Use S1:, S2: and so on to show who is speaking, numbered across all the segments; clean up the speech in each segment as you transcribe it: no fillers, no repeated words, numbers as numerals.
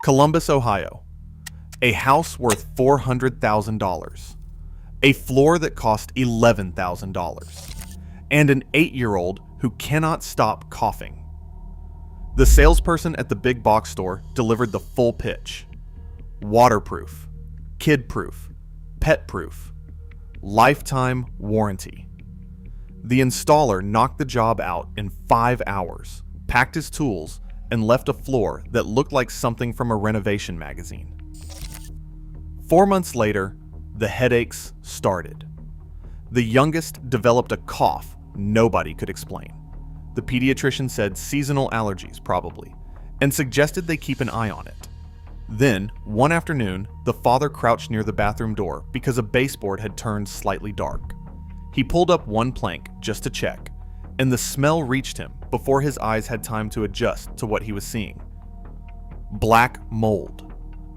S1: Columbus, Ohio. A house worth $400,000. A floor that cost $11,000. And an 8-year-old who cannot stop coughing. The salesperson at the big box store delivered the full pitch. Waterproof, kid-proof, pet-proof, lifetime warranty. The installer knocked the job out in 5 hours, packed his tools, and left a floor that looked like something from a renovation magazine. 4 months later, the headaches started. The youngest developed a cough nobody could explain. The pediatrician said seasonal allergies, probably, and suggested they keep an eye on it. Then, one afternoon, the father crouched near the bathroom door because a baseboard had turned slightly dark. He pulled up one plank just to check, and the smell reached him before his eyes had time to adjust to what he was seeing. Black mold.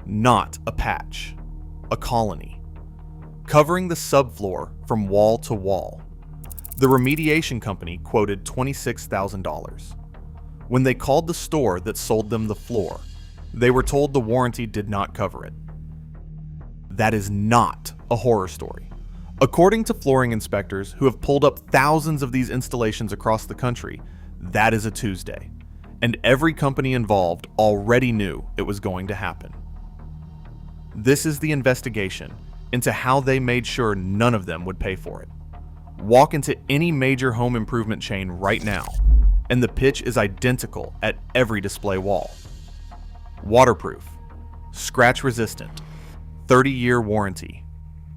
S1: Not a patch. A colony. Covering the subfloor from wall to wall. The remediation company quoted $26,000. When they called the store that sold them the floor, they were told the warranty did not cover it. That is not a horror story. According to flooring inspectors who have pulled up thousands of these installations across the country, that is a Tuesday, and every company involved already knew it was going to happen. This is the investigation into how they made sure none of them would pay for it. Walk into any major home improvement chain right now, and the pitch is identical at every display wall. Waterproof, scratch resistant, 30-year warranty,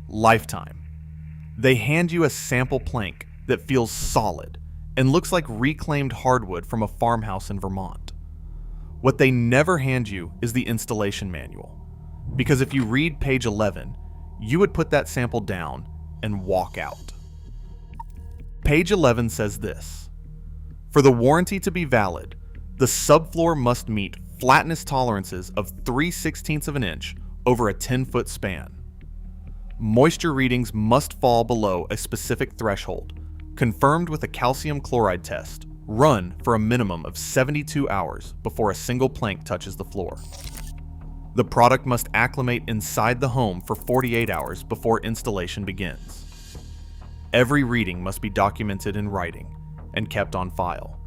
S1: lifetime. They hand you a sample plank that feels solid and looks like reclaimed hardwood from a farmhouse in Vermont. What they never hand you is the installation manual, because if you read page 11, you would put that sample down and walk out. Page 11 says this: for the warranty to be valid, the subfloor must meet flatness tolerances of 3/16 of an inch over a 10-foot span. Moisture readings must fall below a specific threshold, confirmed with a calcium chloride test, run for a minimum of 72 hours before a single plank touches the floor. The product must acclimate inside the home for 48 hours before installation begins. Every reading must be documented in writing and kept on file.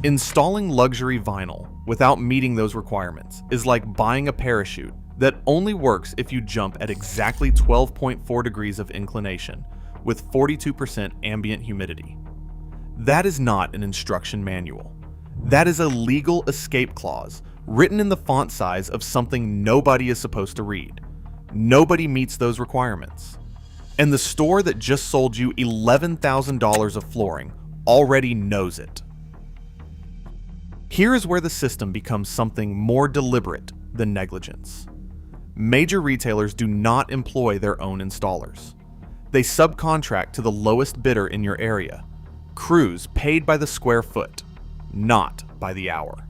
S1: Installing luxury vinyl without meeting those requirements is like buying a parachute that only works if you jump at exactly 12.4 degrees of inclination with 42% ambient humidity. That is not an instruction manual. That is a legal escape clause written in the font size of something nobody is supposed to read. Nobody meets those requirements. And the store that just sold you $11,000 of flooring already knows it. Here is where the system becomes something more deliberate than negligence. Major retailers do not employ their own installers. They subcontract to the lowest bidder in your area, crews paid by the square foot, not by the hour.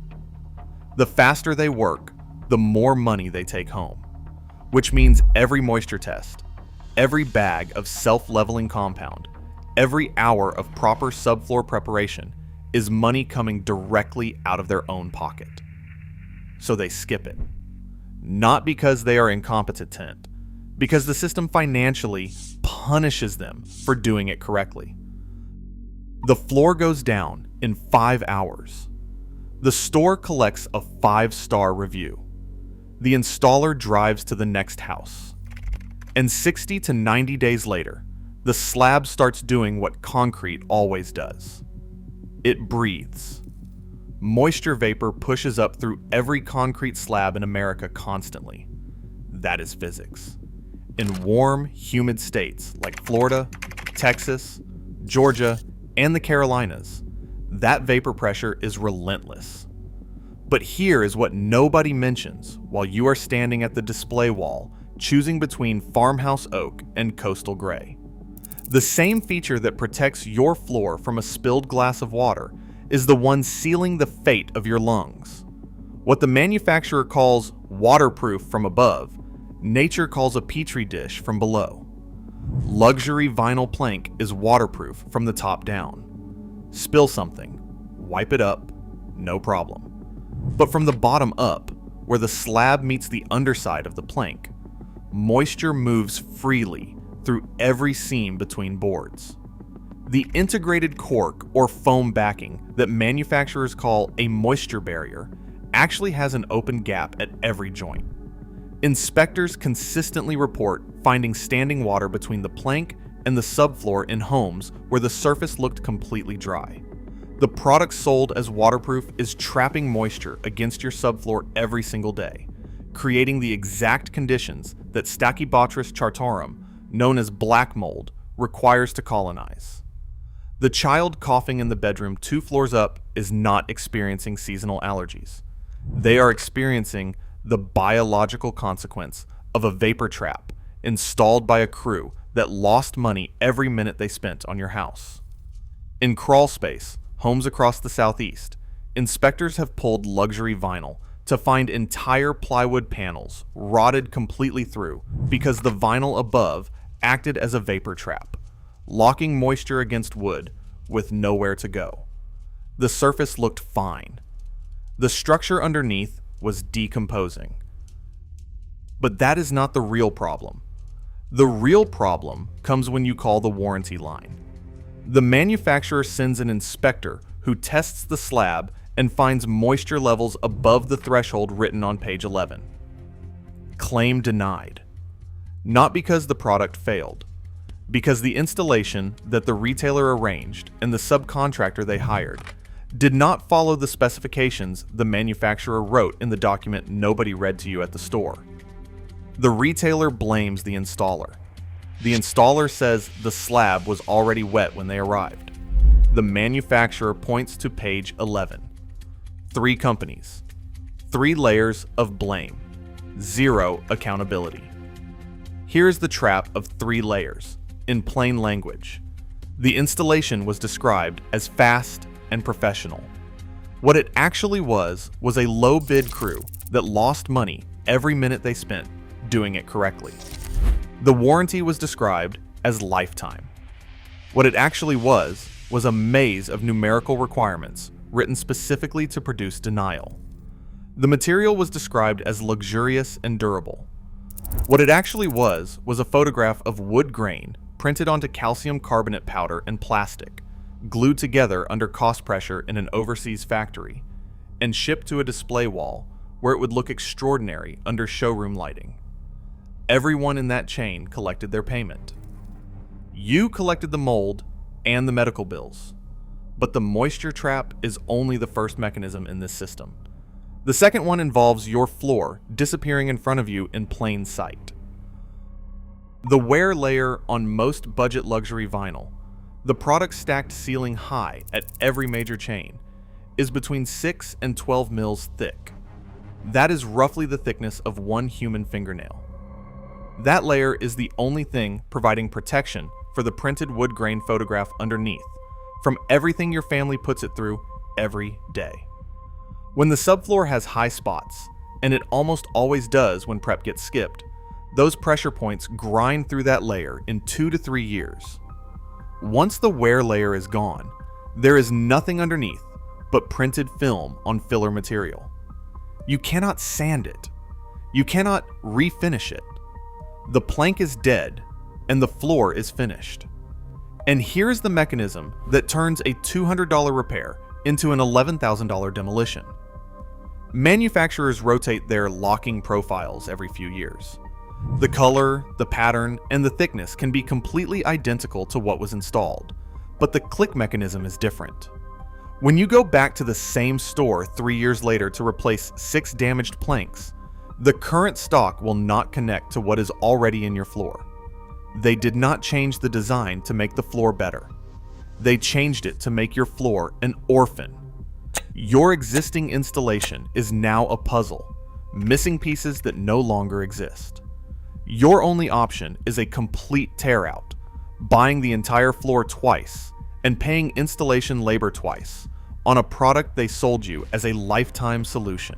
S1: The faster they work, the more money they take home, which means every moisture test, every bag of self-leveling compound, every hour of proper subfloor preparation is money coming directly out of their own pocket. So they skip it. Not because they are incompetent, because the system financially punishes them for doing it correctly. The floor goes down in 5 hours. The store collects a 5-star review. The installer drives to the next house. And 60 to 90 days later, the slab starts doing what concrete always does. It breathes. Moisture vapor pushes up through every concrete slab in America constantly. That is physics. In warm, humid states like Florida, Texas, Georgia, and the Carolinas, that vapor pressure is relentless. But here is what nobody mentions while you are standing at the display wall choosing between farmhouse oak and coastal gray. The same feature that protects your floor from a spilled glass of water is the one sealing the fate of your lungs. What the manufacturer calls waterproof from above, nature calls a petri dish from below. Luxury vinyl plank is waterproof from the top down. Spill something, wipe it up, no problem. But from the bottom up, where the slab meets the underside of the plank, moisture moves freely through every seam between boards. The integrated cork or foam backing that manufacturers call a moisture barrier actually has an open gap at every joint. Inspectors consistently report finding standing water between the plank and the subfloor in homes where the surface looked completely dry. The product sold as waterproof is trapping moisture against your subfloor every single day, creating the exact conditions that Stachybotrys chartarum, known as black mold, requires to colonize. The child coughing in the bedroom 2 floors up is not experiencing seasonal allergies. They are experiencing the biological consequence of a vapor trap installed by a crew that lost money every minute they spent on your house. In crawl space, homes across the Southeast, inspectors have pulled luxury vinyl to find entire plywood panels rotted completely through because the vinyl above acted as a vapor trap, locking moisture against wood with nowhere to go. The surface looked fine. The structure underneath was decomposing. But that is not the real problem. The real problem comes when you call the warranty line. The manufacturer sends an inspector who tests the slab and finds moisture levels above the threshold written on page 11. Claim denied. Not because the product failed, because the installation that the retailer arranged and the subcontractor they hired did not follow the specifications the manufacturer wrote in the document nobody read to you at the store. The retailer blames the installer. The installer says the slab was already wet when they arrived. The manufacturer points to page 11. 3 companies, 3 layers of blame, 0 accountability. Here's the trap of 3 layers, in plain language. The installation was described as fast and professional. What it actually was a low-bid crew that lost money every minute they spent doing it correctly. The warranty was described as lifetime. What it actually was a maze of numerical requirements written specifically to produce denial. The material was described as luxurious and durable. What it actually was a photograph of wood grain printed onto calcium carbonate powder and plastic, glued together under cost pressure in an overseas factory, and shipped to a display wall where it would look extraordinary under showroom lighting. Everyone in that chain collected their payment. You collected the mold and the medical bills, but the moisture trap is only the first mechanism in this system. The second one involves your floor disappearing in front of you in plain sight. The wear layer on most budget luxury vinyl, the product stacked ceiling high at every major chain, is between 6 and 12 mils thick. That is roughly the thickness of one human fingernail. That layer is the only thing providing protection for the printed wood grain photograph underneath from everything your family puts it through every day. When the subfloor has high spots, and it almost always does when prep gets skipped, those pressure points grind through that layer in 2 to 3 years. Once the wear layer is gone, there is nothing underneath but printed film on filler material. You cannot sand it. You cannot refinish it. The plank is dead, and the floor is finished. And here's the mechanism that turns a $200 repair into an $11,000 demolition. Manufacturers rotate their locking profiles every few years. The color, the pattern, and the thickness can be completely identical to what was installed, but the click mechanism is different. When you go back to the same store 3 years later to replace 6 damaged planks, the current stock will not connect to what is already in your floor. They did not change the design to make the floor better. They changed it to make your floor an orphan. Your existing installation is now a puzzle, missing pieces that no longer exist. Your only option is a complete tear out, buying the entire floor twice, and paying installation labor twice on a product they sold you as a lifetime solution.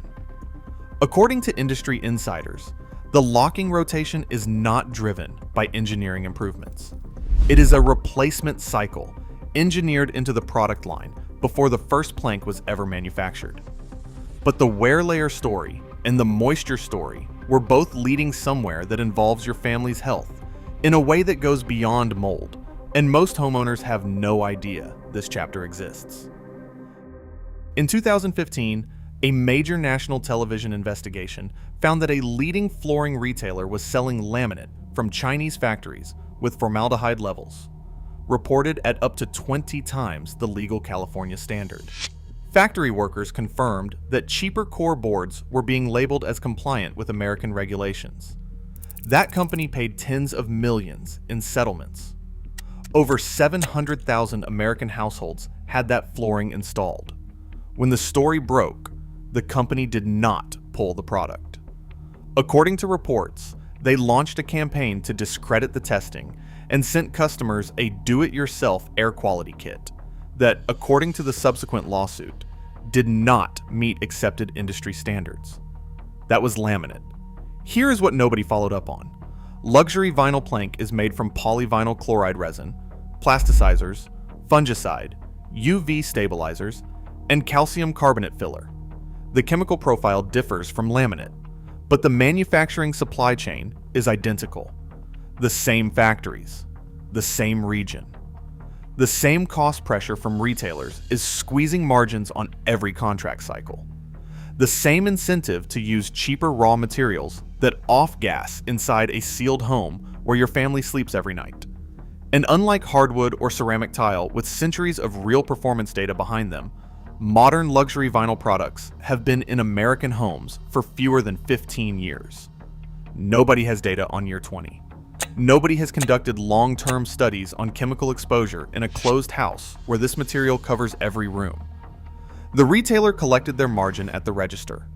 S1: According to industry insiders, the locking rotation is not driven by engineering improvements. It is a replacement cycle engineered into the product line before the first plank was ever manufactured. But the wear layer story and the moisture story were both leading somewhere that involves your family's health in a way that goes beyond mold, and most homeowners have no idea this chapter exists. In 2015, a major national television investigation found that a leading flooring retailer was selling laminate from Chinese factories with formaldehyde levels, reported at up to 20 times the legal California standard. Factory workers confirmed that cheaper core boards were being labeled as compliant with American regulations. That company paid tens of millions in settlements. Over 700,000 American households had that flooring installed. When the story broke, the company did not pull the product. According to reports, they launched a campaign to discredit the testing and sent customers a do-it-yourself air quality kit that, according to the subsequent lawsuit, did not meet accepted industry standards. That was laminate. Here is what nobody followed up on. Luxury vinyl plank is made from polyvinyl chloride resin, plasticizers, fungicide, UV stabilizers, and calcium carbonate filler. The chemical profile differs from laminate, but the manufacturing supply chain is identical. The same factories, the same region. The same cost pressure from retailers is squeezing margins on every contract cycle. The same incentive to use cheaper raw materials that off-gas inside a sealed home where your family sleeps every night. And unlike hardwood or ceramic tile with centuries of real performance data behind them, modern luxury vinyl products have been in American homes for fewer than 15 years. Nobody has data on year 20. Nobody has conducted long-term studies on chemical exposure in a closed house where this material covers every room. The retailer collected their margin at the register.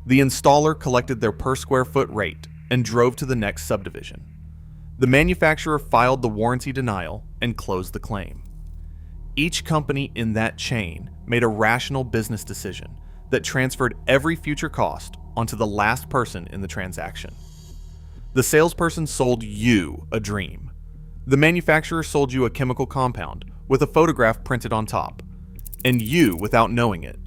S1: The installer collected their per square foot rate and drove to the next subdivision. The manufacturer filed the warranty denial and closed the claim. Each company in that chain made a rational business decision that transferred every future cost onto the last person in the transaction. The salesperson sold you a dream. The manufacturer sold you a chemical compound with a photograph printed on top. And you, without knowing it,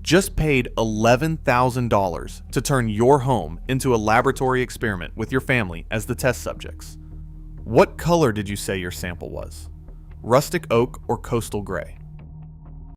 S1: just paid $11,000 to turn your home into a laboratory experiment with your family as the test subjects. What color did you say your sample was? Rustic oak or coastal gray?